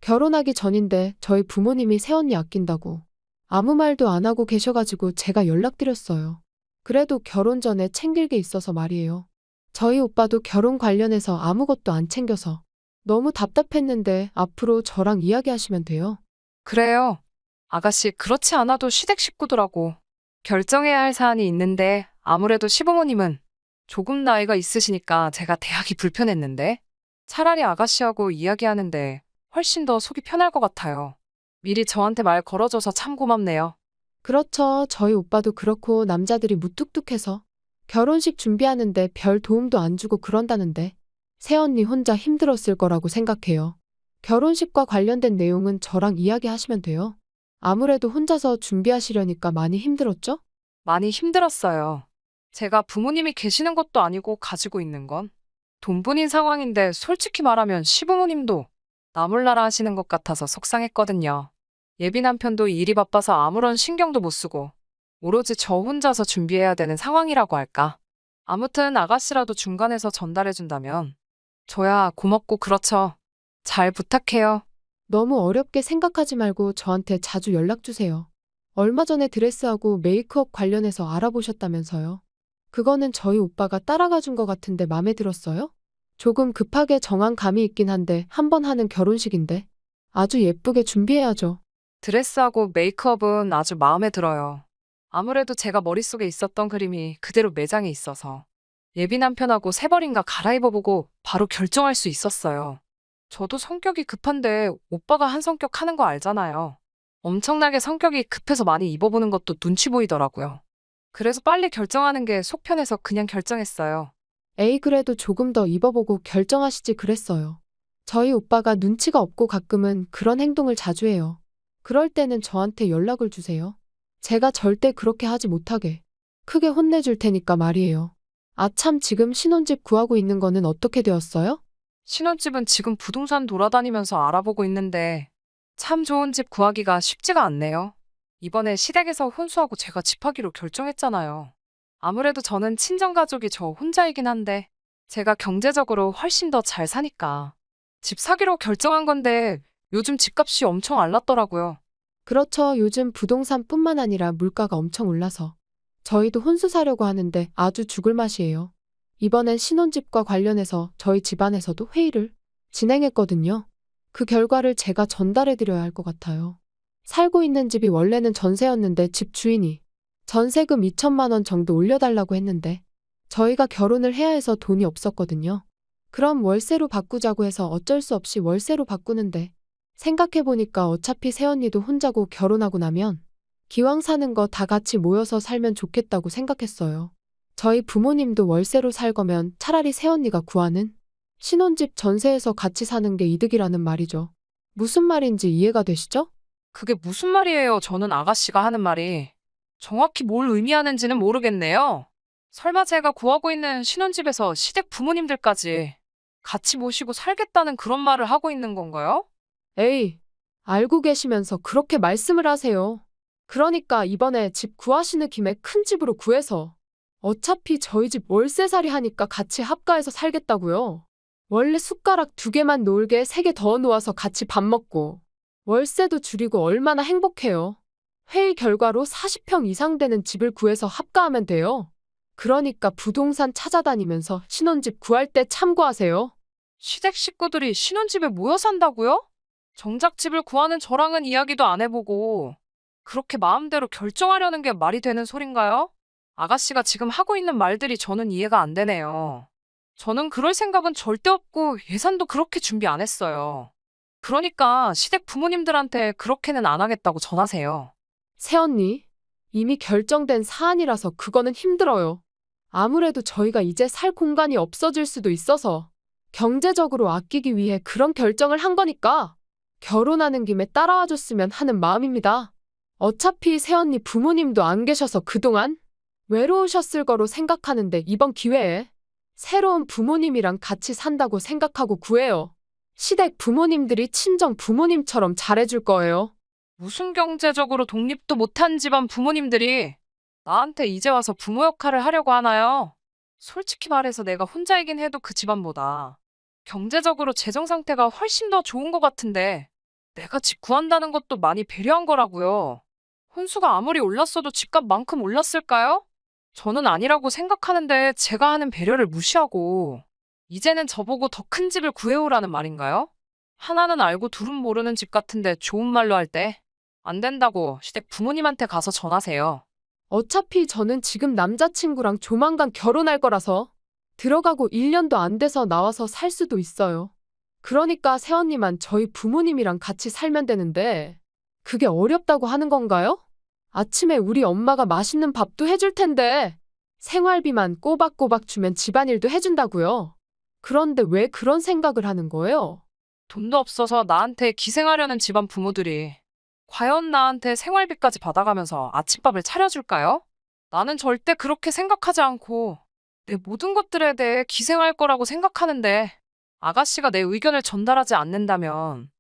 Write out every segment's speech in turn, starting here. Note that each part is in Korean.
결혼하기 전인데 저희 부모님이 새언니 아낀다고 아무 말도 안 하고 계셔가지고 제가 연락드렸어요. 그래도 결혼 전에 챙길 게 있어서 말이에요. 저희 오빠도 결혼 관련해서 아무것도 안 챙겨서 너무 답답했는데 앞으로 저랑 이야기하시면 돼요. 그래요. 아가씨, 그렇지 않아도 시댁 식구들하고 결정해야 할 사안이 있는데 아무래도 시부모님은 조금 나이가 있으시니까 제가 대하기 불편했는데 차라리 아가씨하고 이야기하는데 훨씬 더 속이 편할 것 같아요. 미리 저한테 말 걸어줘서 참 고맙네요. 그렇죠. 저희 오빠도 그렇고 남자들이 무뚝뚝해서 결혼식 준비하는데 별 도움도 안 주고 그런다는데 새언니 혼자 힘들었을 거라고 생각해요. 결혼식과 관련된 내용은 저랑 이야기하시면 돼요. 아무래도 혼자서 준비하시려니까 많이 힘들었죠? 많이 힘들었어요. 제가 부모님이 계시는 것도 아니고 가지고 있는 건 돈뿐인 상황인데 솔직히 말하면 시부모님도 나 몰라라 하시는 것 같아서 속상했거든요. 예비 남편도 일이 바빠서 아무런 신경도 못 쓰고 오로지 저 혼자서 준비해야 되는 상황이라고 할까. 아무튼 아가씨라도 중간에서 전달해준다면 저야 고맙고 그렇죠. 잘 부탁해요. 너무 어렵게 생각하지 말고 저한테 자주 연락 주세요. 얼마 전에 드레스하고 메이크업 관련해서 알아보셨다면서요. 그거는 저희 오빠가 따라가 준 것 같은데 맘에 들었어요? 조금 급하게 정한 감이 있긴 한데 한 번 하는 결혼식인데 아주 예쁘게 준비해야죠. 드레스하고 메이크업은 아주 마음에 들어요. 아무래도 제가 머릿속에 있었던 그림이 그대로 매장에 있어서 예비 남편하고 세 벌인가 갈아입어보고 바로 결정할 수 있었어요. 저도 성격이 급한데 오빠가 한 성격 하는 거 알잖아요. 엄청나게 성격이 급해서 많이 입어보는 것도 눈치 보이더라고요. 그래서 빨리 결정하는 게 속 편해서 그냥 결정했어요. 에이, 그래도 조금 더 입어보고 결정하시지 그랬어요. 저희 오빠가 눈치가 없고 가끔은 그런 행동을 자주 해요. 그럴 때는 저한테 연락을 주세요. 제가 절대 그렇게 하지 못하게 크게 혼내줄 테니까 말이에요. 아, 참, 지금 신혼집 구하고 있는 거는 어떻게 되었어요? 신혼집은 지금 부동산 돌아다니면서 알아보고 있는데 참 좋은 집 구하기가 쉽지가 않네요. 이번에 시댁에서 혼수하고 제가 집하기로 결정했잖아요. 아무래도 저는 친정가족이 저 혼자이긴 한데 제가 경제적으로 훨씬 더 잘 사니까 집 사기로 결정한 건데 요즘 집값이 엄청 알랐더라고요. 그렇죠. 요즘 부동산뿐만 아니라 물가가 엄청 올라서 저희도 혼수 사려고 하는데 아주 죽을 맛이에요. 이번엔 신혼집과 관련해서 저희 집안에서도 회의를 진행했거든요. 그 결과를 제가 전달해드려야 할 것 같아요. 살고 있는 집이 원래는 전세였는데 집 주인이 전세금 2천만 원 정도 올려달라고 했는데 저희가 결혼을 해야 해서 돈이 없었거든요. 그럼 월세로 바꾸자고 해서 어쩔 수 없이 월세로 바꾸는데 생각해보니까 어차피 새언니도 혼자고 결혼하고 나면 기왕 사는 거 다 같이 모여서 살면 좋겠다고 생각했어요. 저희 부모님도 월세로 살 거면 차라리 새언니가 구하는 신혼집 전세에서 같이 사는 게 이득이라는 말이죠. 무슨 말인지 이해가 되시죠? 그게 무슨 말이에요? 저는 아가씨가 하는 말이 정확히 뭘 의미하는지는 모르겠네요. 설마 제가 구하고 있는 신혼집에서 시댁 부모님들까지 같이 모시고 살겠다는 그런 말을 하고 있는 건가요? 에이, 알고 계시면서 그렇게 말씀을 하세요. 그러니까 이번에 집 구하시는 김에 큰 집으로 구해서 어차피 저희 집 월세살이 하니까 같이 합가해서 살겠다고요. 원래 숟가락 2개만 놓을게 3개 더 놓아서 같이 밥 먹고 월세도 줄이고 얼마나 행복해요. 회의 결과로 40평 이상 되는 집을 구해서 합가하면 돼요. 그러니까 부동산 찾아다니면서 신혼집 구할 때 참고하세요. 시댁 식구들이 신혼집에 모여 산다고요? 정작 집을 구하는 저랑은 이야기도 안 해보고 그렇게 마음대로 결정하려는 게 말이 되는 소린가요? 아가씨가 지금 하고 있는 말들이 저는 이해가 안 되네요. 저는 그럴 생각은 절대 없고 예산도 그렇게 준비 안 했어요. 그러니까 시댁 부모님들한테 그렇게는 안 하겠다고 전하세요. 새언니, 이미 결정된 사안이라서 그거는 힘들어요. 아무래도 저희가 이제 살 공간이 없어질 수도 있어서 경제적으로 아끼기 위해 그런 결정을 한 거니까 결혼하는 김에 따라와 줬으면 하는 마음입니다. 어차피 새언니 부모님도 안 계셔서 그동안 외로우셨을 거로 생각하는데 이번 기회에 새로운 부모님이랑 같이 산다고 생각하고 구해요. 시댁 부모님들이 친정 부모님처럼 잘해줄 거예요. 무슨 경제적으로 독립도 못한 집안 부모님들이 나한테 이제 와서 부모 역할을 하려고 하나요? 솔직히 말해서 내가 혼자이긴 해도 그 집안보다 경제적으로 재정 상태가 훨씬 더 좋은 것 같은데 내가 집 구한다는 것도 많이 배려한 거라고요. 혼수가 아무리 올랐어도 집값만큼 올랐을까요? 저는 아니라고 생각하는데 제가 하는 배려를 무시하고 이제는 저보고 더 큰 집을 구해오라는 말인가요? 하나는 알고 둘은 모르는 집 같은데 좋은 말로 할 때 안 된다고 시댁 부모님한테 가서 전하세요. 어차피 저는 지금 남자친구랑 조만간 결혼할 거라서 들어가고 1년도 안 돼서 나와서 살 수도 있어요. 그러니까 새언니만 저희 부모님이랑 같이 살면 되는데 그게 어렵다고 하는 건가요? 아침에 우리 엄마가 맛있는 밥도 해줄 텐데 생활비만 꼬박꼬박 주면 집안일도 해준다고요. 그런데 왜 그런 생각을 하는 거예요? 돈도 없어서 나한테 기생하려는 집안 부모들이 과연 나한테 생활비까지 받아가면서 아침밥을 차려줄까요? 나는 절대 그렇게 생각하지 않고 내 모든 것들에 대해 기생할 거라고 생각하는데 아가씨가 내 의견을 전달하지 않는다면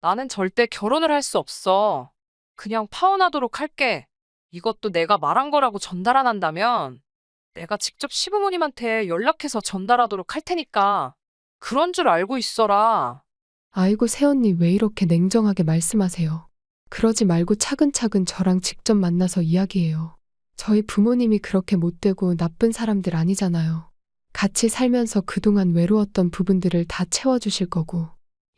나는 절대 결혼을 할 수 없어. 그냥 파혼하도록 할게. 이것도 내가 말한 거라고 전달 안 한다면 내가 직접 시부모님한테 연락해서 전달하도록 할 테니까 그런 줄 알고 있어라. 아이고 새언니 왜 이렇게 냉정하게 말씀하세요? 그러지 말고 차근차근 저랑 직접 만나서 이야기해요. 저희 부모님이 그렇게 못되고 나쁜 사람들 아니잖아요. 같이 살면서 그동안 외로웠던 부분들을 다 채워주실 거고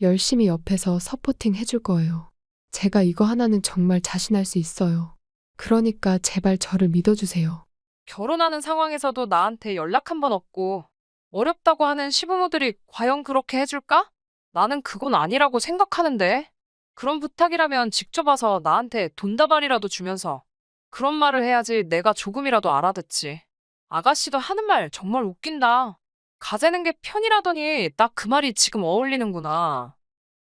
열심히 옆에서 서포팅 해줄 거예요. 제가 이거 하나는 정말 자신할 수 있어요. 그러니까 제발 저를 믿어주세요. 결혼하는 상황에서도 나한테 연락 한 번 없고 어렵다고 하는 시부모들이 과연 그렇게 해줄까? 나는 그건 아니라고 생각하는데. 그런 부탁이라면 직접 와서 나한테 돈다발이라도 주면서 그런 말을 해야지 내가 조금이라도 알아듣지. 아가씨도 하는 말 정말 웃긴다. 가재는 게 편이라더니 딱 그 말이 지금 어울리는구나.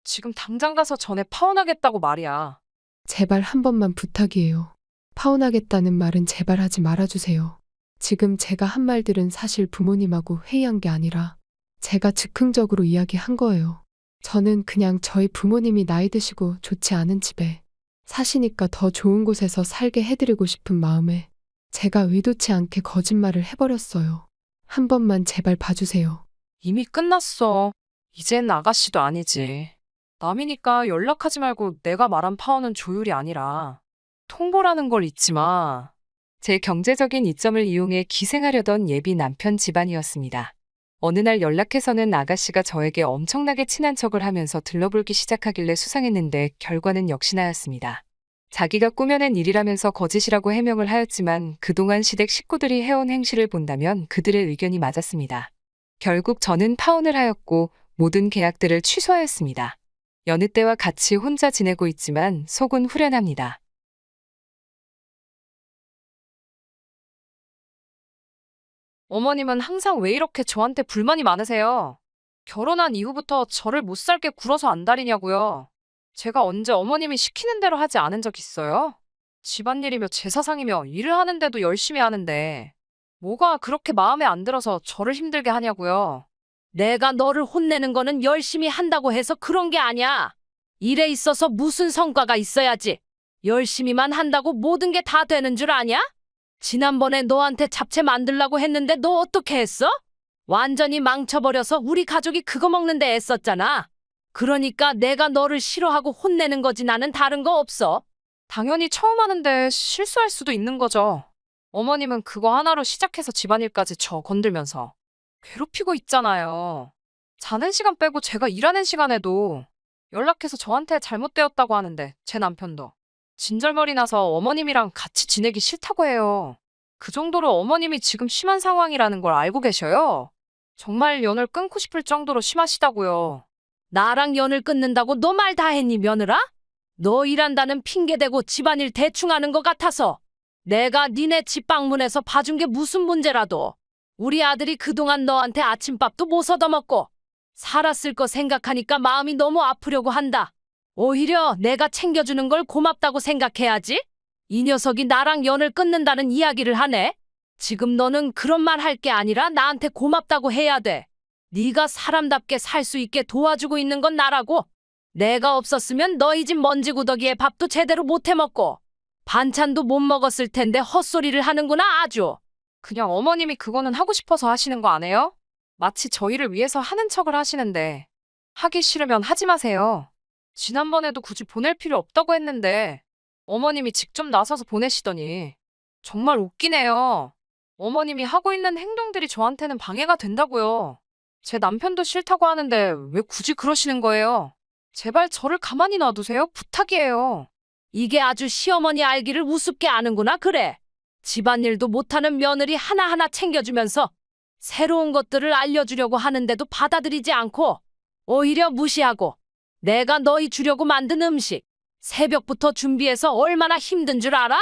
지금 당장 가서 전에 파혼하겠다고 말이야. 제발 한 번만 부탁이에요. 파혼하겠다는 말은 제발 하지 말아주세요. 지금 제가 한 말들은 사실 부모님하고 회의한 게 아니라 제가 즉흥적으로 이야기한 거예요. 저는 그냥 저희 부모님이 나이 드시고 좋지 않은 집에 사시니까 더 좋은 곳에서 살게 해드리고 싶은 마음에 제가 의도치 않게 거짓말을 해버렸어요. 한 번만 제발 봐주세요. 이미 끝났어. 이젠 아가씨도 아니지. 남이니까 연락하지 말고 내가 말한 파혼은 조율이 아니라 통보라는 걸 잊지 마. 제 경제적인 이점을 이용해 기생하려던 예비 남편 집안이었습니다. 어느 날 연락해서는 아가씨가 저에게 엄청나게 친한 척을 하면서 들러불기 시작하길래 수상했는데 결과는 역시나였습니다. 자기가 꾸며낸 일이라면서 거짓이라고 해명을 하였지만 그동안 시댁 식구들이 해온 행실을 본다면 그들의 의견이 맞았습니다. 결국 저는 파혼을 하였고 모든 계약들을 취소하였습니다. 여느 때와 같이 혼자 지내고 있지만 속은 후련합니다. 어머님은 항상 왜 이렇게 저한테 불만이 많으세요? 결혼한 이후부터 저를 못 살게 굴어서 안달이냐고요. 제가 언제 어머님이 시키는 대로 하지 않은 적 있어요? 집안일이며 제사상이며 일을 하는데도 열심히 하는데 뭐가 그렇게 마음에 안 들어서 저를 힘들게 하냐고요. 내가 너를 혼내는 거는 열심히 한다고 해서 그런 게 아니야. 일에 있어서 무슨 성과가 있어야지. 열심히만 한다고 모든 게 다 되는 줄 아냐? 지난번에 너한테 잡채 만들라고 했는데 너 어떻게 했어? 완전히 망쳐버려서 우리 가족이 그거 먹는데 애썼잖아. 그러니까 내가 너를 싫어하고 혼내는 거지 나는 다른 거 없어. 당연히 처음 하는데 실수할 수도 있는 거죠. 어머님은 그거 하나로 시작해서 집안일까지 저 건들면서 괴롭히고 있잖아요. 자는 시간 빼고 제가 일하는 시간에도 연락해서 저한테 잘못되었다고 하는데 제 남편도 진절머리 나서 어머님이랑 같이 지내기 싫다고 해요. 그 정도로 어머님이 지금 심한 상황이라는 걸 알고 계셔요. 정말 연을 끊고 싶을 정도로 심하시다고요. 나랑 연을 끊는다고 너 말 다 했니 며느라? 너 일한다는 핑계대고 집안일 대충 하는 것 같아서 내가 니네 집 방문해서 봐준 게 무슨 문제라도 우리 아들이 그동안 너한테 아침밥도 못 얻어먹고 살았을 거 생각하니까 마음이 너무 아프려고 한다. 오히려 내가 챙겨주는 걸 고맙다고 생각해야지. 이 녀석이 나랑 연을 끊는다는 이야기를 하네. 지금 너는 그런 말 할 게 아니라 나한테 고맙다고 해야 돼. 네가 사람답게 살 수 있게 도와주고 있는 건 나라고. 내가 없었으면 너희 집 먼지구더기에 밥도 제대로 못 해먹고 반찬도 못 먹었을 텐데 헛소리를 하는구나 아주. 그냥 어머님이 그거는 하고 싶어서 하시는 거 아니에요? 마치 저희를 위해서 하는 척을 하시는데 하기 싫으면 하지 마세요. 지난번에도 굳이 보낼 필요 없다고 했는데 어머님이 직접 나서서 보내시더니 정말 웃기네요. 어머님이 하고 있는 행동들이 저한테는 방해가 된다고요. 제 남편도 싫다고 하는데 왜 굳이 그러시는 거예요? 제발 저를 가만히 놔두세요. 부탁이에요. 이게 아주 시어머니 알기를 우습게 아는구나, 그래. 집안일도 못하는 며느리 하나하나 챙겨주면서 새로운 것들을 알려주려고 하는데도 받아들이지 않고 오히려 무시하고 내가 너희 주려고 만든 음식 새벽부터 준비해서 얼마나 힘든 줄 알아?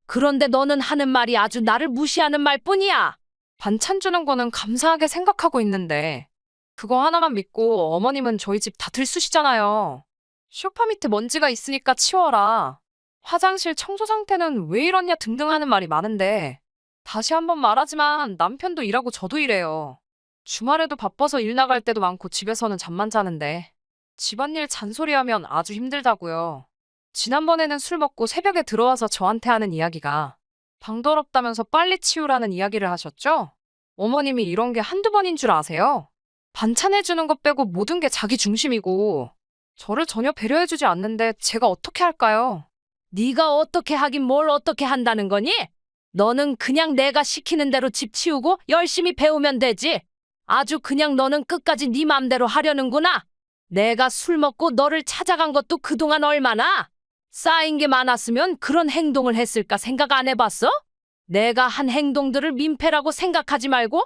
그런데 너는 하는 말이 아주 나를 무시하는 말뿐이야. 반찬 주는 거는 감사하게 생각하고 있는데 그거 하나만 믿고 어머님은 저희 집 다 들쑤시잖아요. 소파 밑에 먼지가 있으니까 치워라. 화장실 청소 상태는 왜 이러냐 등등 하는 말이 많은데 다시 한번 말하지만 남편도 일하고 저도 일해요. 주말에도 바빠서 일 나갈 때도 많고 집에서는 잠만 자는데 집안일 잔소리하면 아주 힘들다고요. 지난번에는 술 먹고 새벽에 들어와서 저한테 하는 이야기가 방 더럽다면서 빨리 치우라는 이야기를 하셨죠? 어머님이 이런 게 한두 번인 줄 아세요? 반찬 해주는 것 빼고 모든 게 자기 중심이고 저를 전혀 배려해주지 않는데 제가 어떻게 할까요? 네가 어떻게 하긴 뭘 어떻게 한다는 거니? 너는 그냥 내가 시키는 대로 집 치우고 열심히 배우면 되지. 아주 그냥 너는 끝까지 네 맘대로 하려는구나. 내가 술 먹고 너를 찾아간 것도 그동안 얼마나 쌓인 게 많았으면 그런 행동을 했을까 생각 안 해봤어? 내가 한 행동들을 민폐라고 생각하지 말고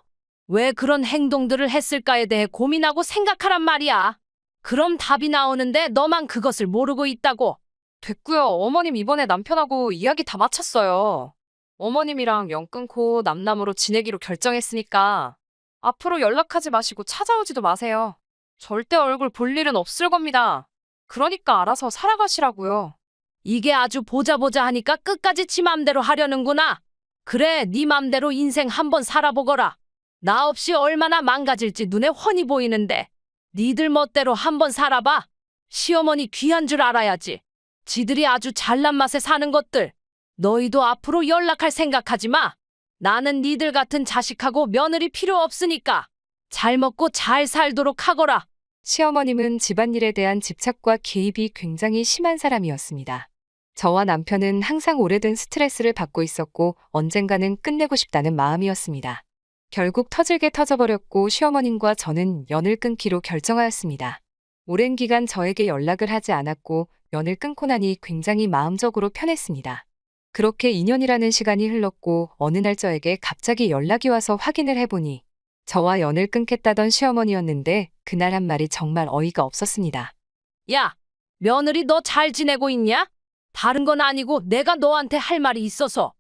왜 그런 행동들을 했을까에 대해 고민하고 생각하란 말이야. 그럼 답이 나오는데 너만 그것을 모르고 있다고. 됐고요. 어머님 이번에 남편하고 이야기 다 마쳤어요. 어머님이랑 연 끊고 남남으로 지내기로 결정했으니까 앞으로 연락하지 마시고 찾아오지도 마세요. 절대 얼굴 볼 일은 없을 겁니다. 그러니까 알아서 살아가시라고요. 이게 아주 보자 하니까 끝까지 지 맘대로 하려는구나. 그래, 네 맘대로 인생 한번 살아보거라. 나 없이 얼마나 망가질지 눈에 훤히 보이는데 니들 멋대로 한번 살아봐. 시어머니 귀한 줄 알아야지. 지들이 아주 잘난 맛에 사는 것들. 너희도 앞으로 연락할 생각하지 마. 나는 니들 같은 자식하고 며느리 필요 없으니까 잘 먹고 잘 살도록 하거라. 시어머님은 집안일에 대한 집착과 개입이 굉장히 심한 사람이었습니다. 저와 남편은 항상 오래된 스트레스를 받고 있었고 언젠가는 끝내고 싶다는 마음이었습니다. 결국 터질게 터져버렸고 시어머님과 저는 연을 끊기로 결정하였습니다. 오랜 기간 저에게 연락을 하지 않았고 연을 끊고 나니 굉장히 마음적으로 편했습니다. 그렇게 2년이라는 시간이 흘렀고 어느 날 저에게 갑자기 연락이 와서 확인을 해보니 저와 연을 끊겠다던 시어머니였는데 그날 한 말이 정말 어이가 없었습니다. 야, 며느리 너 잘 지내고 있냐? 다른 건 아니고 내가 너한테 할 말이 있어서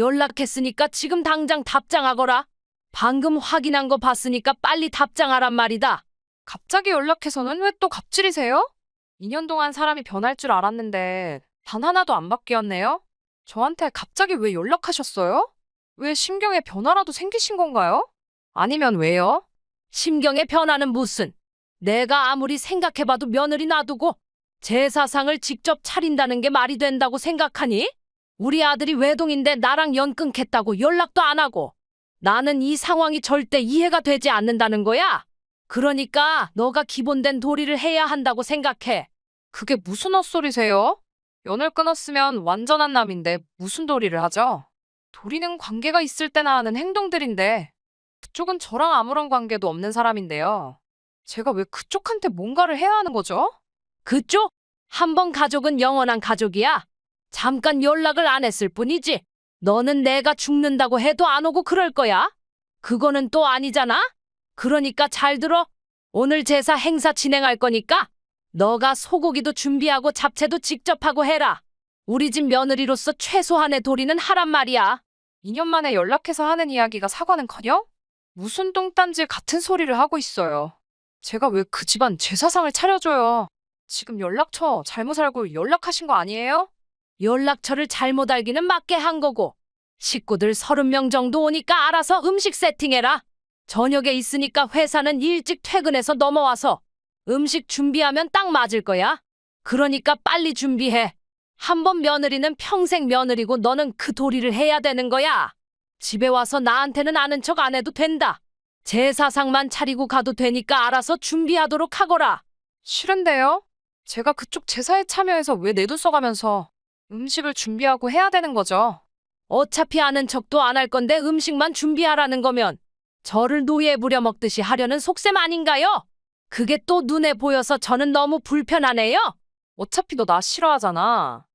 연락했으니까 지금 당장 답장하거라. 방금 확인한 거 봤으니까 빨리 답장하란 말이다. 갑자기 연락해서는 왜 또 갑질이세요? 2년 동안 사람이 변할 줄 알았는데 단 하나도 안 바뀌었네요? 저한테 갑자기 왜 연락하셨어요? 왜 심경에 변화라도 생기신 건가요? 아니면 왜요? 심경의 변화는 무슨? 내가 아무리 생각해봐도 며느리 놔두고 제사상을 직접 차린다는 게 말이 된다고 생각하니? 우리 아들이 외동인데 나랑 연 끊겠다고 연락도 안 하고 나는 이 상황이 절대 이해가 되지 않는다는 거야. 그러니까 너가 기본된 도리를 해야 한다고 생각해. 그게 무슨 헛소리세요? 연을 끊었으면 완전한 남인데 무슨 도리를 하죠? 도리는 관계가 있을 때나 하는 행동들인데 그쪽은 저랑 아무런 관계도 없는 사람인데요. 제가 왜 그쪽한테 뭔가를 해야 하는 거죠? 그쪽? 한 번 가족은 영원한 가족이야. 잠깐 연락을 안 했을 뿐이지. 너는 내가 죽는다고 해도 안 오고 그럴 거야. 그거는 또 아니잖아? 그러니까 잘 들어. 오늘 제사 행사 진행할 거니까 너가 소고기도 준비하고 잡채도 직접 하고 해라. 우리 집 며느리로서 최소한의 도리는 하란 말이야. 2년 만에 연락해서 하는 이야기가 사과는커녕 무슨 똥딴지 같은 소리를 하고 있어요. 제가 왜 그 집안 제사상을 차려줘요. 지금 연락처 잘못 알고 연락하신 거 아니에요? 연락처를 잘못 알기는 맞게 한 거고 식구들 30명 정도 오니까 알아서 음식 세팅해라. 저녁에 있으니까 회사는 일찍 퇴근해서 넘어와서 음식 준비하면 딱 맞을 거야. 그러니까 빨리 준비해. 한 번 며느리는 평생 며느리고 너는 그 도리를 해야 되는 거야. 집에 와서 나한테는 아는 척 안 해도 된다. 제사상만 차리고 가도 되니까 알아서 준비하도록 하거라. 싫은데요? 제가 그쪽 제사에 참여해서 왜 내 돈 써가면서 음식을 준비하고 해야 되는 거죠? 어차피 아는 척도 안 할 건데 음식만 준비하라는 거면 저를 노예 부려먹듯이 하려는 속셈 아닌가요? 그게 또 눈에 보여서 저는 너무 불편하네요. 어차피 너 나 싫어하잖아.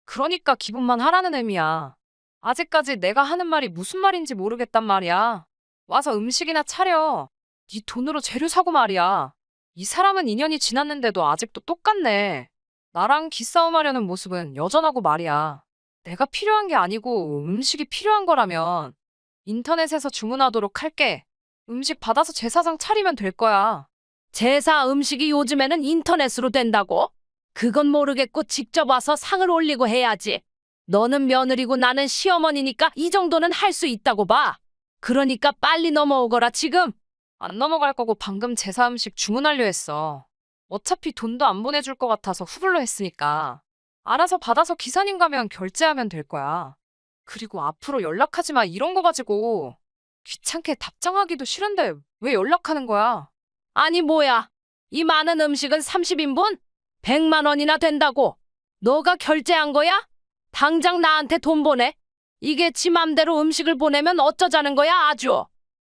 그러니까 기분만 하라는 의미야. 아직까지 내가 하는 말이 무슨 말인지 모르겠단 말이야. 와서 음식이나 차려. 네 돈으로 재료 사고 말이야. 이 사람은 2년이 지났는데도 아직도 똑같네. 나랑 기싸움하려는 모습은 여전하고 말이야. 내가 필요한 게 아니고 음식이 필요한 거라면 인터넷에서 주문하도록 할게. 음식 받아서 제사상 차리면 될 거야. 제사 음식이 요즘에는 인터넷으로 된다고? 그건 모르겠고 직접 와서 상을 올리고 해야지. 너는 며느리고 나는 시어머니니까 이 정도는 할 수 있다고 봐. 그러니까 빨리 넘어오거라 지금. 안 넘어갈 거고 방금 제사 음식 주문하려 했어. 어차피 돈도 안 보내줄 것 같아서 후불로 했으니까. 알아서 받아서 기사님 가면 결제하면 될 거야. 그리고 앞으로 연락하지 마 이런 거 가지고. 귀찮게 답장하기도 싫은데 왜 연락하는 거야? 아니 뭐야. 이 많은 음식은 30인분? 100만 원이나 된다고. 너가 결제한 거야? 당장 나한테 돈 보내. 이게 지 맘대로 음식을 보내면 어쩌자는 거야 아주.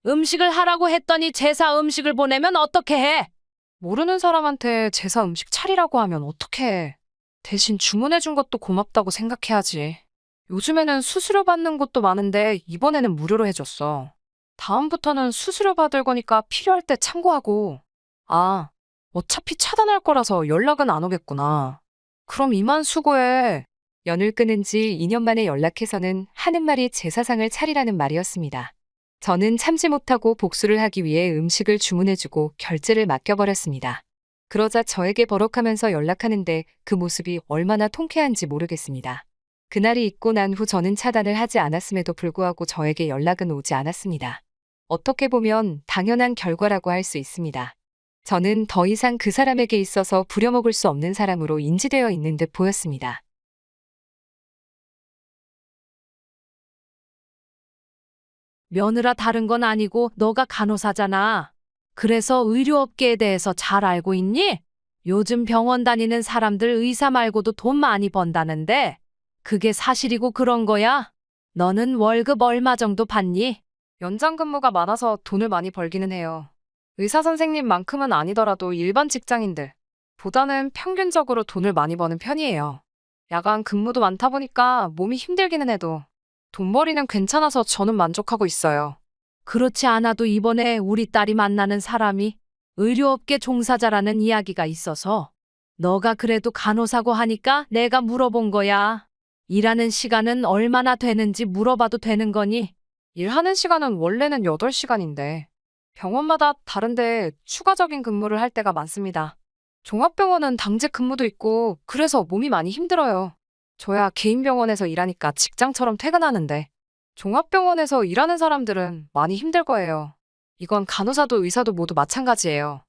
음식을 하라고 했더니 제사 음식을 보내면 어떻게 해? 모르는 사람한테 제사 음식 차리라고 하면 어떡해. 대신 주문해준 것도 고맙다고 생각해야지. 요즘에는 수수료 받는 곳도 많은데 이번에는 무료로 해줬어. 다음부터는 수수료 받을 거니까 필요할 때 참고하고. 아, 어차피 차단할 거라서 연락은 안 오겠구나. 그럼 이만 수고해. 연을 끊은 지 2년 만에 연락해서는 하는 말이 제사상을 차리라는 말이었습니다. 저는 참지 못하고 복수를 하기 위해 음식을 주문해주고 결제를 맡겨버렸습니다. 그러자 저에게 버럭하면서 연락하는데 그 모습이 얼마나 통쾌한지 모르겠습니다. 그날이 있고 난 후 저는 차단을 하지 않았음에도 불구하고 저에게 연락은 오지 않았습니다. 어떻게 보면 당연한 결과라고 할 수 있습니다. 저는 더 이상 그 사람에게 있어서 부려먹을 수 없는 사람으로 인지되어 있는 듯 보였습니다. 며느라 다른 건 아니고 너가 간호사잖아. 그래서 의료업계에 대해서 잘 알고 있니? 요즘 병원 다니는 사람들 의사 말고도 돈 많이 번다는데 그게 사실이고 그런 거야? 너는 월급 얼마 정도 받니? 연장 근무가 많아서 돈을 많이 벌기는 해요. 의사 선생님만큼은 아니더라도 일반 직장인들 보다는 평균적으로 돈을 많이 버는 편이에요. 야간 근무도 많다 보니까 몸이 힘들기는 해도 돈벌이는 괜찮아서 저는 만족하고 있어요. 그렇지 않아도 이번에 우리 딸이 만나는 사람이 의료업계 종사자라는 이야기가 있어서 너가 그래도 간호사고 하니까 내가 물어본 거야. 일하는 시간은 얼마나 되는지 물어봐도 되는 거니? 일하는 시간은 원래는 8시간인데 병원마다 다른데 추가적인 근무를 할 때가 많습니다. 종합병원은 당직 근무도 있고 그래서 몸이 많이 힘들어요. 저야 개인 병원에서 일하니까 직장처럼 퇴근하는데 종합병원에서 일하는 사람들은 많이 힘들 거예요. 이건 간호사도 의사도 모두 마찬가지예요.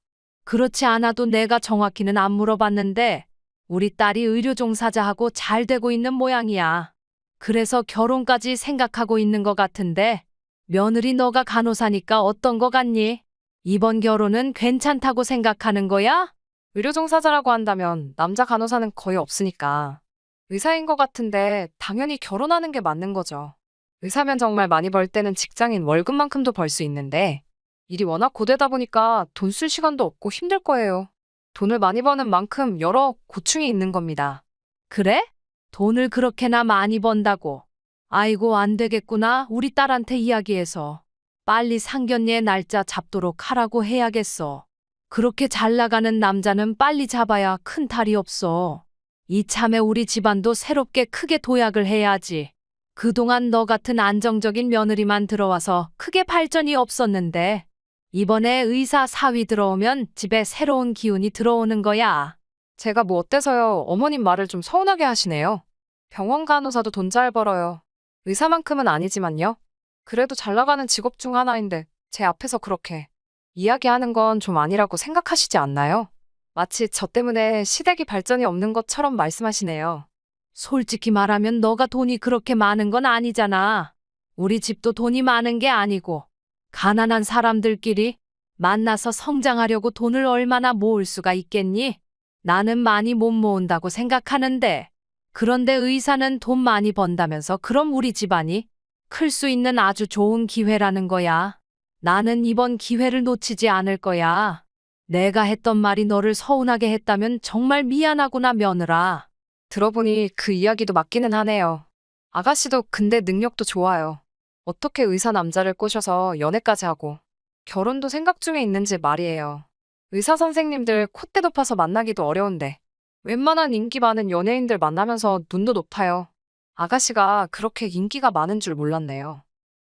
그렇지 않아도 내가 정확히는 안 물어봤는데 우리 딸이 의료 종사자하고 잘 되고 있는 모양이야. 그래서 결혼까지 생각하고 있는 것 같은데 며느리 너가 간호사니까 어떤 거 같니? 이번 결혼은 괜찮다고 생각하는 거야? 의료 종사자라고 한다면 남자 간호사는 거의 없으니까 의사인 것 같은데 당연히 결혼하는 게 맞는 거죠. 의사면 정말 많이 벌 때는 직장인 월급만큼도 벌 수 있는데 일이 워낙 고되다 보니까 돈 쓸 시간도 없고 힘들 거예요. 돈을 많이 버는 만큼 여러 고충이 있는 겁니다. 그래? 돈을 그렇게나 많이 번다고. 아이고 안 되겠구나. 우리 딸한테 이야기해서 빨리 상견례 날짜 잡도록 하라고 해야겠어. 그렇게 잘 나가는 남자는 빨리 잡아야 큰 탈이 없어. 이참에 우리 집안도 새롭게 크게 도약을 해야지. 그동안 너 같은 안정적인 며느리만 들어와서 크게 발전이 없었는데 이번에 의사 사위 들어오면 집에 새로운 기운이 들어오는 거야. 제가 뭐 어때서요? 어머님 말을 좀 서운하게 하시네요. 병원 간호사도 돈 잘 벌어요. 의사만큼은 아니지만요. 그래도 잘 나가는 직업 중 하나인데 제 앞에서 그렇게 이야기하는 건 좀 아니라고 생각하시지 않나요? 마치 저 때문에 시댁이 발전이 없는 것처럼 말씀하시네요. 솔직히 말하면 너가 돈이 그렇게 많은 건 아니잖아. 우리 집도 돈이 많은 게 아니고 가난한 사람들끼리 만나서 성장하려고 돈을 얼마나 모을 수가 있겠니? 나는 많이 못 모은다고 생각하는데. 그런데 의사는 돈 많이 번다면서 그럼 우리 집안이 클 수 있는 아주 좋은 기회라는 거야. 나는 이번 기회를 놓치지 않을 거야. 내가 했던 말이 너를 서운하게 했다면 정말 미안하구나, 며느라. 들어보니 그 이야기도 맞기는 하네요. 아가씨도 근데 능력도 좋아요. 어떻게 의사 남자를 꼬셔서 연애까지 하고 결혼도 생각 중에 있는지 말이에요. 의사 선생님들 콧대 높아서 만나기도 어려운데 웬만한 인기 많은 연예인들 만나면서 눈도 높아요. 아가씨가 그렇게 인기가 많은 줄 몰랐네요.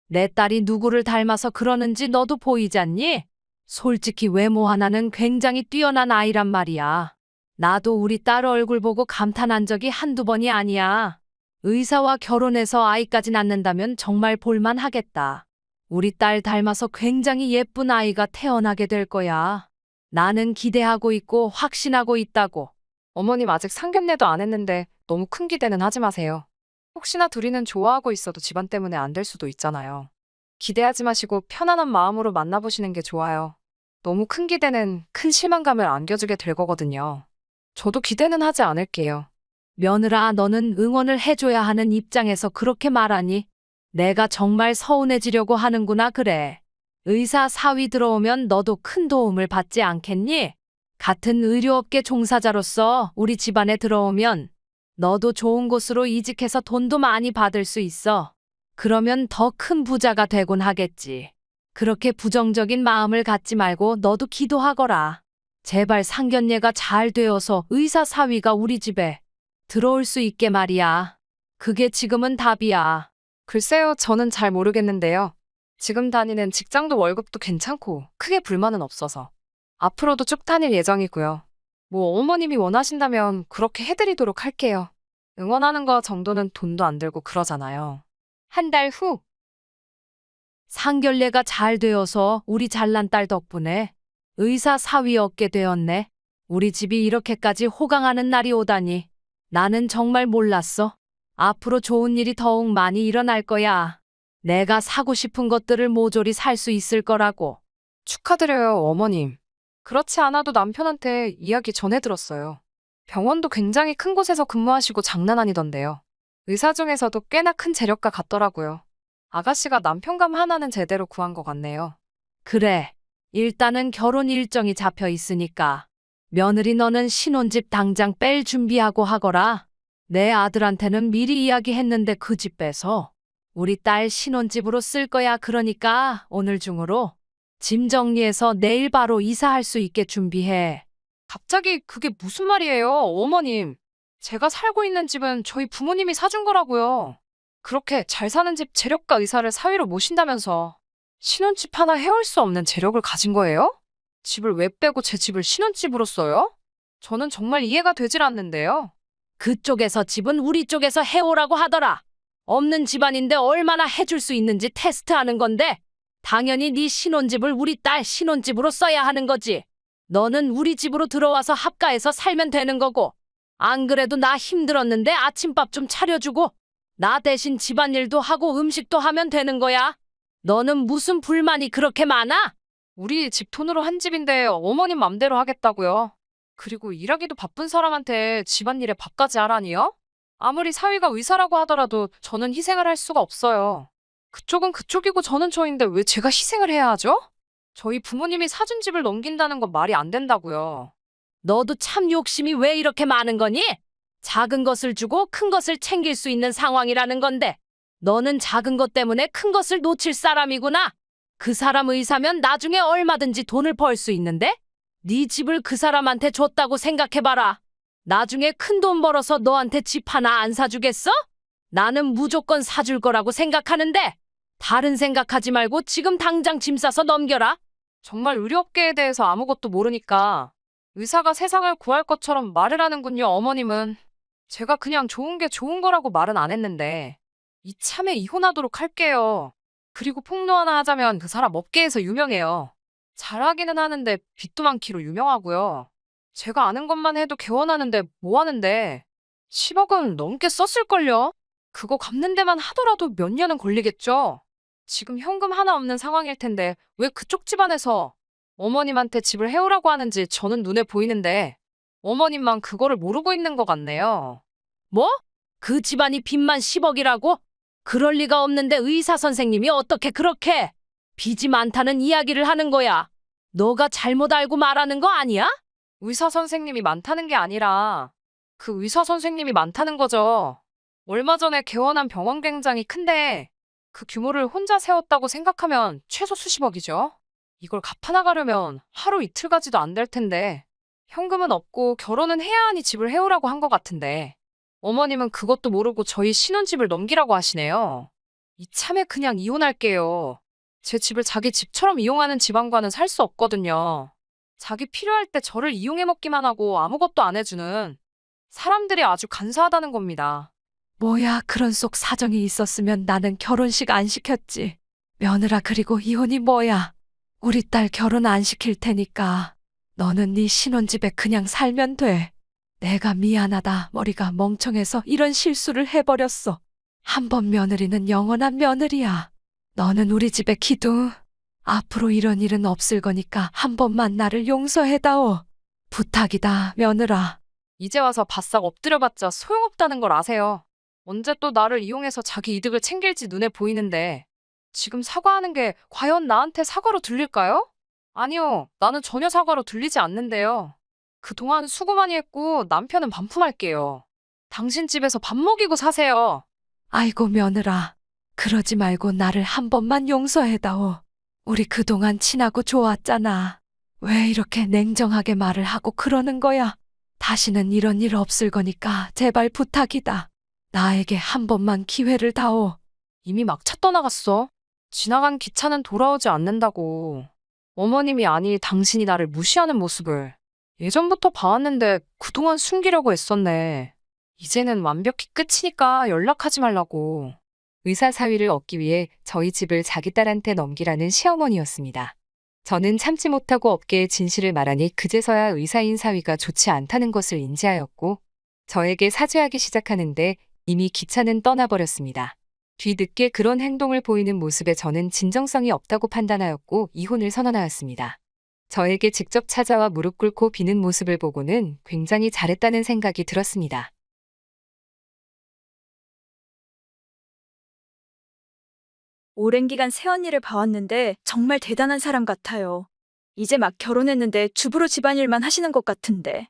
내 딸이 누구를 닮아서 그러는지 너도 보이잖니? 솔직히 외모 하나는 굉장히 뛰어난 아이란 말이야. 나도 우리 딸 얼굴 보고 감탄한 적이 한두 번이 아니야. 의사와 결혼해서 아이까지 낳는다면 정말 볼만하겠다. 우리 딸 닮아서 굉장히 예쁜 아이가 태어나게 될 거야. 나는 기대하고 있고 확신하고 있다고. 어머님 아직 상견례도 안 했는데 너무 큰 기대는 하지 마세요. 혹시나 둘이는 좋아하고 있어도 집안 때문에 안 될 수도 있잖아요. 기대하지 마시고 편안한 마음으로 만나보시는 게 좋아요. 너무 큰 기대는 큰 실망감을 안겨주게 될 거거든요. 저도 기대는 하지 않을게요. 며느라, 너는 응원을 해줘야 하는 입장에서 그렇게 말하니? 내가 정말 서운해지려고 하는구나, 그래. 의사 사위 들어오면 너도 큰 도움을 받지 않겠니? 같은 의료업계 종사자로서 우리 집안에 들어오면 너도 좋은 곳으로 이직해서 돈도 많이 받을 수 있어. 그러면 더 큰 부자가 되곤 하겠지. 그렇게 부정적인 마음을 갖지 말고 너도 기도하거라. 제발 상견례가 잘 되어서 의사 사위가 우리 집에 들어올 수 있게 말이야. 그게 지금은 답이야. 글쎄요, 저는 잘 모르겠는데요. 지금 다니는 직장도 월급도 괜찮고 크게 불만은 없어서 앞으로도 쭉 다닐 예정이고요. 뭐 어머님이 원하신다면 그렇게 해드리도록 할게요. 응원하는 거 정도는 돈도 안 들고 그러잖아요. 한 달 후, 상견례가 잘 되어서 우리 잘난 딸 덕분에 의사 사위 얻게 되었네. 우리 집이 이렇게까지 호강하는 날이 오다니. 나는 정말 몰랐어. 앞으로 좋은 일이 더욱 많이 일어날 거야. 내가 사고 싶은 것들을 모조리 살 수 있을 거라고. 축하드려요, 어머님. 그렇지 않아도 남편한테 이야기 전해 들었어요. 병원도 굉장히 큰 곳에서 근무하시고 장난 아니던데요. 의사 중에서도 꽤나 큰 재력가 같더라고요. 아가씨가 남편감 하나는 제대로 구한 것 같네요. 그래. 일단은 결혼 일정이 잡혀 있으니까. 며느리, 너는 신혼집 당장 뺄 준비하고 하거라. 내 아들한테는 미리 이야기했는데 그 집 빼서 우리 딸 신혼집으로 쓸 거야. 그러니까 오늘 중으로 짐 정리해서 내일 바로 이사할 수 있게 준비해. 갑자기 그게 무슨 말이에요, 어머님. 제가 살고 있는 집은 저희 부모님이 사준 거라고요. 그렇게 잘 사는 집 재력가 의사를 사위로 모신다면서 신혼집 하나 해올 수 없는 재력을 가진 거예요? 집을 왜 빼고 제 집을 신혼집으로 써요? 저는 정말 이해가 되질 않는데요. 그쪽에서 집은 우리 쪽에서 해오라고 하더라. 없는 집안인데 얼마나 해줄 수 있는지 테스트하는 건데 당연히 네 신혼집을 우리 딸 신혼집으로 써야 하는 거지. 너는 우리 집으로 들어와서 합가해서 살면 되는 거고. 안 그래도 나 힘들었는데 아침밥 좀 차려주고 나 대신 집안일도 하고 음식도 하면 되는 거야. 너는 무슨 불만이 그렇게 많아? 우리 집 돈으로 한 집인데 어머님 맘대로 하겠다고요. 그리고 일하기도 바쁜 사람한테 집안일에 밥까지 하라니요? 아무리 사위가 의사라고 하더라도 저는 희생을 할 수가 없어요. 그쪽은 그쪽이고 저는 저인데 왜 제가 희생을 해야 하죠? 저희 부모님이 사준 집을 넘긴다는 건 말이 안 된다고요. 너도 참 욕심이 왜 이렇게 많은 거니? 작은 것을 주고 큰 것을 챙길 수 있는 상황이라는 건데 너는 작은 것 때문에 큰 것을 놓칠 사람이구나. 그 사람 의사면 나중에 얼마든지 돈을 벌 수 있는데 네 집을 그 사람한테 줬다고 생각해봐라. 나중에 큰 돈 벌어서 너한테 집 하나 안 사주겠어? 나는 무조건 사줄 거라고 생각하는데 다른 생각하지 말고 지금 당장 짐 싸서 넘겨라. 정말 의료업계에 대해서 아무것도 모르니까 의사가 세상을 구할 것처럼 말을 하는군요, 어머님은. 제가 그냥 좋은 게 좋은 거라고 말은 안 했는데 이참에 이혼하도록 할게요. 그리고 폭로 하나 하자면 그 사람 업계에서 유명해요. 잘하기는 하는데 빚도 많기로 유명하고요. 제가 아는 것만 해도 개원하는데 뭐 하는데 10억은 넘게 썼을걸요? 그거 갚는 데만 하더라도 몇 년은 걸리겠죠? 지금 현금 하나 없는 상황일 텐데 왜 그쪽 집안에서 어머님한테 집을 해오라고 하는지 저는 눈에 보이는데 어머님만 그거를 모르고 있는 것 같네요. 뭐? 그 집안이 빚만 10억이라고? 그럴 리가 없는데 의사 선생님이 어떻게 그렇게 빚이 많다는 이야기를 하는 거야? 너가 잘못 알고 말하는 거 아니야? 의사 선생님이 많다는 게 아니라 그 의사 선생님이 많다는 거죠. 얼마 전에 개원한 병원 굉장히 큰데 그 규모를 혼자 세웠다고 생각하면 최소 수십억이죠. 이걸 갚아나가려면 하루 이틀 가지도 안 될 텐데 현금은 없고 결혼은 해야 하니 집을 해오라고 한 것 같은데 어머님은 그것도 모르고 저희 신혼집을 넘기라고 하시네요. 이참에 그냥 이혼할게요. 제 집을 자기 집처럼 이용하는 집안과는 살 수 없거든요. 자기 필요할 때 저를 이용해 먹기만 하고 아무것도 안 해주는 사람들이 아주 간사하다는 겁니다. 뭐야, 그런 속 사정이 있었으면 나는 결혼식 안 시켰지. 며느라 그리고 이혼이 뭐야. 우리 딸 결혼 안 시킬 테니까 너는 네 신혼집에 그냥 살면 돼. 내가 미안하다. 머리가 멍청해서 이런 실수를 해버렸어. 한 번 며느리는 영원한 며느리야. 너는 우리 집의 기둥. 앞으로 이런 일은 없을 거니까 한 번만 나를 용서해다오. 부탁이다, 며느라. 이제 와서 바싹 엎드려봤자 소용없다는 걸 아세요. 언제 또 나를 이용해서 자기 이득을 챙길지 눈에 보이는데 지금 사과하는 게 과연 나한테 사과로 들릴까요? 아니요, 나는 전혀 사과로 들리지 않는데요. 그동안 수고 많이 했고 남편은 반품할게요. 당신 집에서 밥 먹이고 사세요. 아이고, 며느라. 그러지 말고 나를 한 번만 용서해다오. 우리 그동안 친하고 좋았잖아. 왜 이렇게 냉정하게 말을 하고 그러는 거야? 다시는 이런 일 없을 거니까 제발 부탁이다. 나에게 한 번만 기회를 다오. 이미 막차 떠나갔어. 지나간 기차는 돌아오지 않는다고. 어머님이 아니 당신이 나를 무시하는 모습을 예전부터 봐왔는데 그동안 숨기려고 했었네. 이제는 완벽히 끝이니까 연락하지 말라고. 의사 사위를 얻기 위해 저희 집을 자기 딸한테 넘기라는 시어머니였습니다. 저는 참지 못하고 업계에 진실을 말하니 그제서야 의사인 사위가 좋지 않다는 것을 인지하였고 저에게 사죄하기 시작하는데 이미 기차는 떠나버렸습니다. 뒤늦게 그런 행동을 보이는 모습에 저는 진정성이 없다고 판단하였고 이혼을 선언하였습니다. 저에게 직접 찾아와 무릎 꿇고 비는 모습을 보고는 굉장히 잘했다는 생각이 들었습니다. 오랜 기간 새언니를 봐왔는데 정말 대단한 사람 같아요. 이제 막 결혼했는데 주부로 집안일만 하시는 것 같은데.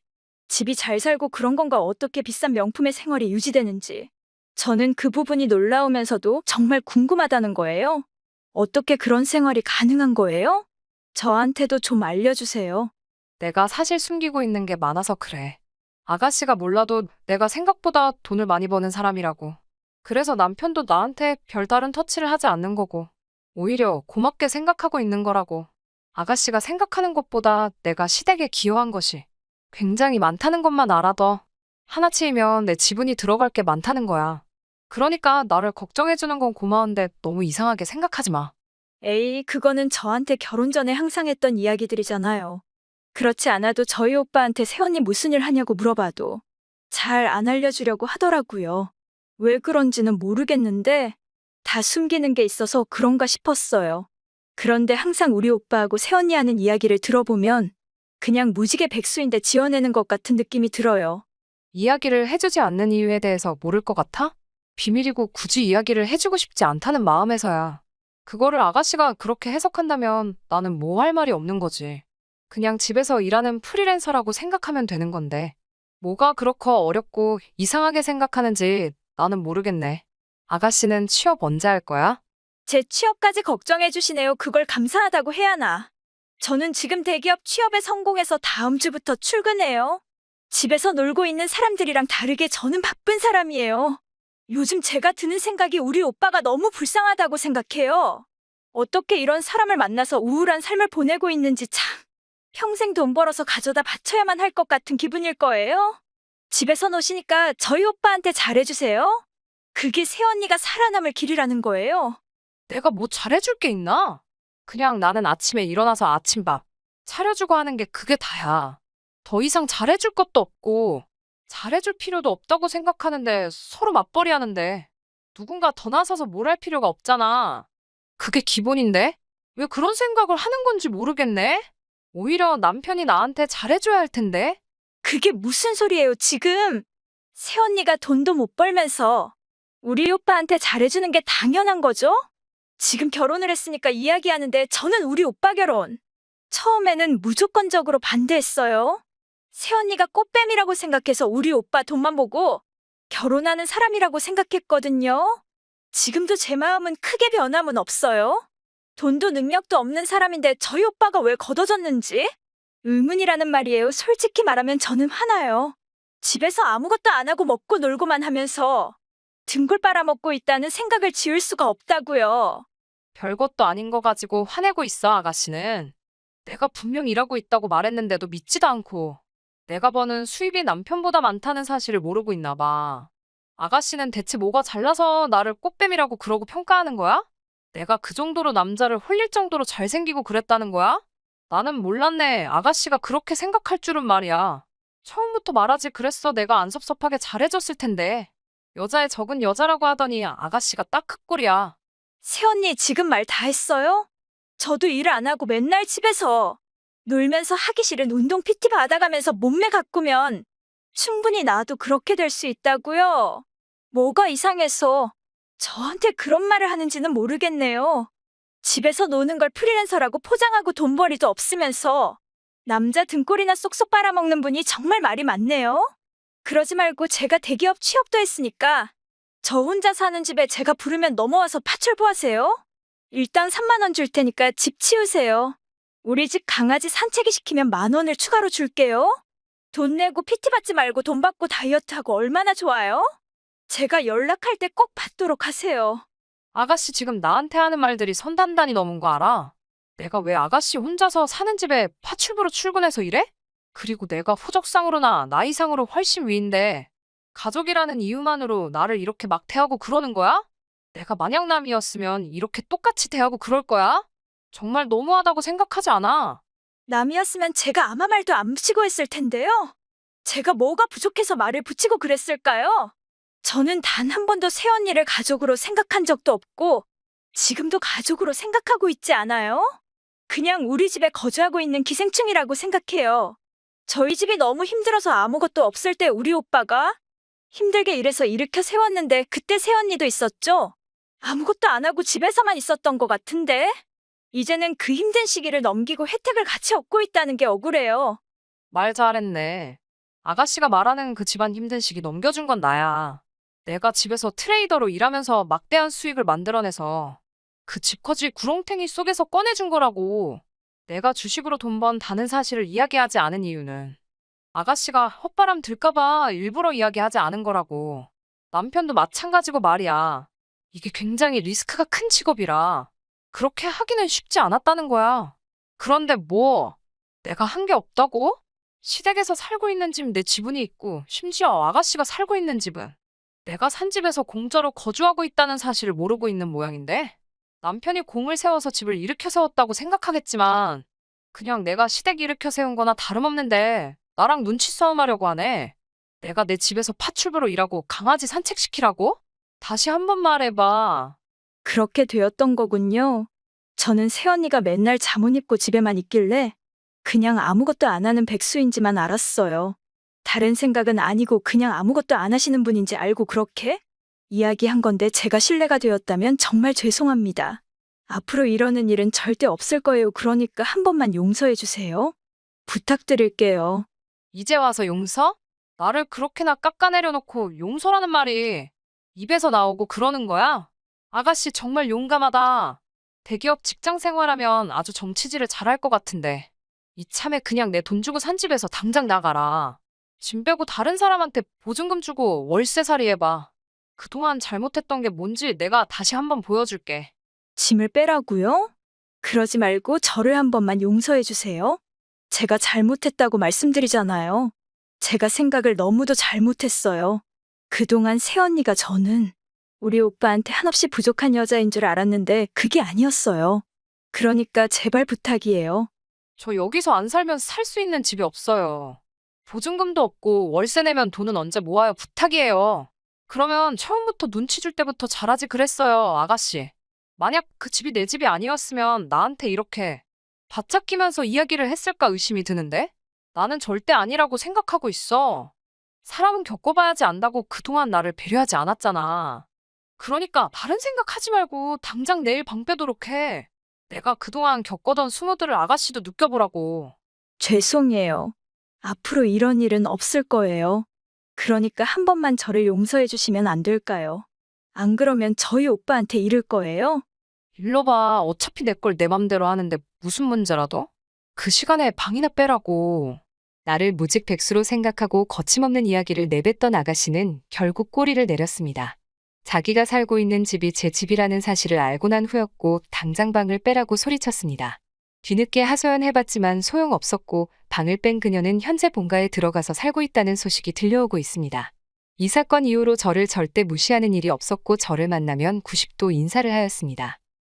집이 잘 살고 그런 건가 어떻게 비싼 명품의 생활이 유지되는지. 저는 그 부분이 놀라우면서도 정말 궁금하다는 거예요. 어떻게 그런 생활이 가능한 거예요? 저한테도 좀 알려주세요. 내가 사실 숨기고 있는 게 많아서 그래. 아가씨가 몰라도 내가 생각보다 돈을 많이 버는 사람이라고. 그래서 남편도 나한테 별다른 터치를 하지 않는 거고. 오히려 고맙게 생각하고 있는 거라고. 아가씨가 생각하는 것보다 내가 시댁에 기여한 것이 굉장히 많다는 것만 알아도 하나치이면 내 지분이 들어갈 게 많다는 거야. 그러니까 나를 걱정해주는 건 고마운데 너무 이상하게 생각하지 마. 에이, 그거는 저한테 결혼 전에 항상 했던 이야기들이잖아요. 그렇지 않아도 저희 오빠한테 새언니 무슨 일 하냐고 물어봐도 잘 안 알려주려고 하더라고요. 왜 그런지는 모르겠는데 다 숨기는 게 있어서 그런가 싶었어요. 그런데 항상 우리 오빠하고 새언니 하는 이야기를 들어보면 그냥 무지개 백수인데 지어내는 것 같은 느낌이 들어요. 이야기를 해주지 않는 이유에 대해서 모를 것 같아? 비밀이고 굳이 이야기를 해주고 싶지 않다는 마음에서야. 그거를 아가씨가 그렇게 해석한다면 나는 뭐 할 말이 없는 거지. 그냥 집에서 일하는 프리랜서라고 생각하면 되는 건데 뭐가 그렇고 어렵고 이상하게 생각하는지 나는 모르겠네. 아가씨는 취업 언제 할 거야? 제 취업까지 걱정해 주시네요. 그걸 감사하다고 해야 하나. 저는 지금 대기업 취업에 성공해서 다음 주부터 출근해요. 집에서 놀고 있는 사람들이랑 다르게 저는 바쁜 사람이에요. 요즘 제가 드는 생각이 우리 오빠가 너무 불쌍하다고 생각해요. 어떻게 이런 사람을 만나서 우울한 삶을 보내고 있는지 참. 평생 돈 벌어서 가져다 바쳐야만 할 것 같은 기분일 거예요. 집에서 노시니까 저희 오빠한테 잘해주세요. 그게 새언니가 살아남을 길이라는 거예요. 내가 뭐 잘해줄 게 있나? 그냥 나는 아침에 일어나서 아침밥 차려주고 하는 게 그게 다야. 더 이상 잘해줄 것도 없고 잘해줄 필요도 없다고 생각하는데 서로 맞벌이 하는데 누군가 더 나서서 뭘 할 필요가 없잖아. 그게 기본인데? 왜 그런 생각을 하는 건지 모르겠네? 오히려 남편이 나한테 잘해줘야 할 텐데? 그게 무슨 소리예요, 지금? 새언니가 돈도 못 벌면서 우리 오빠한테 잘해주는 게 당연한 거죠? 지금 결혼을 했으니까 이야기하는데 저는 우리 오빠 결혼 처음에는 무조건적으로 반대했어요. 새언니가 꽃뱀이라고 생각해서 우리 오빠 돈만 보고 결혼하는 사람이라고 생각했거든요. 지금도 제 마음은 크게 변함은 없어요. 돈도 능력도 없는 사람인데 저희 오빠가 왜 걷어졌는지 의문이라는 말이에요. 솔직히 말하면 저는 화나요. 집에서 아무것도 안 하고 먹고 놀고만 하면서 등골 빨아먹고 있다는 생각을 지울 수가 없다고요. 별것도 아닌 거 가지고 화내고 있어, 아가씨는. 내가 분명 일하고 있다고 말했는데도 믿지도 않고 내가 버는 수입이 남편보다 많다는 사실을 모르고 있나 봐. 아가씨는 대체 뭐가 잘나서 나를 꽃뱀이라고 그러고 평가하는 거야? 내가 그 정도로 남자를 홀릴 정도로 잘생기고 그랬다는 거야? 나는 몰랐네. 아가씨가 그렇게 생각할 줄은 말이야. 처음부터 말하지 그랬어. 내가 안 섭섭하게 잘해줬을 텐데. 여자의 적은 여자라고 하더니 아가씨가 딱 그 꼴이야. 새언니 지금 말 다 했어요? 저도 일 안 하고 맨날 집에서 놀면서 하기 싫은 운동 PT 받아가면서 몸매 가꾸면 충분히 나도 그렇게 될 수 있다고요. 뭐가 이상해서 저한테 그런 말을 하는지는 모르겠네요. 집에서 노는 걸 프리랜서라고 포장하고 돈벌이도 없으면서 남자 등골이나 쏙쏙 빨아먹는 분이 정말 말이 많네요. 그러지 말고 제가 대기업 취업도 했으니까 저 혼자 사는 집에 제가 부르면 넘어와서 파출부 하세요. 일단 3만 원 줄 테니까 집 치우세요. 우리 집 강아지 산책이 시키면 10,000원을 추가로 줄게요. 돈 내고 PT 받지 말고 돈 받고 다이어트하고 얼마나 좋아요? 제가 연락할 때 꼭 받도록 하세요. 아가씨 지금 나한테 하는 말들이 선 단단히 넘은 거 알아? 내가 왜 아가씨 혼자서 사는 집에 파출부로 출근해서 일해? 그리고 내가 호적상으로나 나이상으로 훨씬 위인데 가족이라는 이유만으로 나를 이렇게 막 대하고 그러는 거야? 내가 만약남이었으면 이렇게 똑같이 대하고 그럴 거야? 정말 너무하다고 생각하지 않아? 남이었으면 제가 아무 말도 안 붙이고 했을 텐데요. 제가 뭐가 부족해서 말을 붙이고 그랬을까요? 저는 단 한 번도 새언니를 가족으로 생각한 적도 없고 지금도 가족으로 생각하고 있지 않아요. 그냥 우리 집에 거주하고 있는 기생충이라고 생각해요. 저희 집이 너무 힘들어서 아무것도 없을 때 우리 오빠가 힘들게 일해서 일으켜 세웠는데 그때 새언니도 있었죠? 아무것도 안 하고 집에서만 있었던 것 같은데 이제는 그 힘든 시기를 넘기고 혜택을 같이 얻고 있다는 게 억울해요. 말 잘했네. 아가씨가 말하는 그 집안 힘든 시기 넘겨준 건 나야. 내가 집에서 트레이더로 일하면서 막대한 수익을 만들어내서 그 집커지 구렁텅이 속에서 꺼내준 거라고. 내가 주식으로 돈 번 다는 사실을 이야기하지 않은 이유는 아가씨가 헛바람 들까봐 일부러 이야기하지 않은 거라고. 남편도 마찬가지고 말이야. 이게 굉장히 리스크가 큰 직업이라 그렇게 하기는 쉽지 않았다는 거야. 그런데 뭐 내가 한 게 없다고? 시댁에서 살고 있는 집 내 지분이 있고 심지어 아가씨가 살고 있는 집은 내가 산 집에서 공짜로 거주하고 있다는 사실을 모르고 있는 모양인데 남편이 공을 세워서 집을 일으켜 세웠다고 생각하겠지만 그냥 내가 시댁 일으켜 세운 거나 다름없는데 나랑 눈치 싸움하려고 하네. 내가 내 집에서 파출부로 일하고 강아지 산책시키라고? 다시 한 번 말해봐. 그렇게 되었던 거군요. 저는 새언니가 맨날 잠옷 입고 집에만 있길래 그냥 아무것도 안 하는 백수인지만 알았어요. 다른 생각은 아니고 그냥 아무것도 안 하시는 분인지 알고 그렇게 이야기한 건데 제가 신뢰가 되었다면 정말 죄송합니다. 앞으로 이러는 일은 절대 없을 거예요. 그러니까 한 번만 용서해 주세요. 부탁드릴게요. 이제 와서 용서? 나를 그렇게나 깎아내려놓고 용서라는 말이 입에서 나오고 그러는 거야? 아가씨 정말 용감하다. 대기업 직장 생활하면 아주 정치질을 잘할 것 같은데. 이참에 그냥 내 돈 주고 산 집에서 당장 나가라. 짐 빼고 다른 사람한테 보증금 주고 월세살이 해봐. 그동안 잘못했던 게 뭔지 내가 다시 한번 보여줄게. 짐을 빼라고요? 그러지 말고 저를 한 번만 용서해 주세요. 제가 잘못했다고 말씀드리잖아요. 제가 생각을 너무도 잘못했어요. 그동안 새언니가 저는 우리 오빠한테 한없이 부족한 여자인 줄 알았는데 그게 아니었어요. 그러니까 제발 부탁이에요. 저 여기서 안 살면 살 수 있는 집이 없어요. 보증금도 없고 월세 내면 돈은 언제 모아요. 부탁이에요. 그러면 처음부터 눈치 줄 때부터 잘하지 그랬어요, 아가씨. 만약 그 집이 내 집이 아니었으면 나한테 이렇게 바짝 끼면서 이야기를 했을까 의심이 드는데? 나는 절대 아니라고 생각하고 있어. 사람은 겪어봐야지 안다고 그동안 나를 배려하지 않았잖아. 그러니까 다른 생각하지 말고 당장 내일 방 빼도록 해. 내가 그동안 겪어던 수모들을 아가씨도 느껴보라고. 죄송해요. 앞으로 이런 일은 없을 거예요. 그러니까 한 번만 저를 용서해 주시면 안 될까요? 안 그러면 저희 오빠한테 이를 거예요? 일로 봐. 어차피 내 걸 내 맘대로 하는데 무슨 문제라도? 그 시간에 방이나 빼라고. 나를 무직백수로 생각하고 거침없는 이야기를 내뱉던 아가씨는 결국 꼬리를 내렸습니다. 자기가 살고 있는 집이 제 집이라는 사실을 알고 난 후였고 당장 방을 빼라고 소리쳤습니다. 뒤늦게 하소연해봤지만 소용없었고 방을 뺀 그녀는 현재 본가에 들어가서 살고 있다는 소식이 들려오고 있습니다. 이 사건 이후로 저를 절대 무시하는 일이 없었고 저를 만나면 90도 인사를 하였습니다.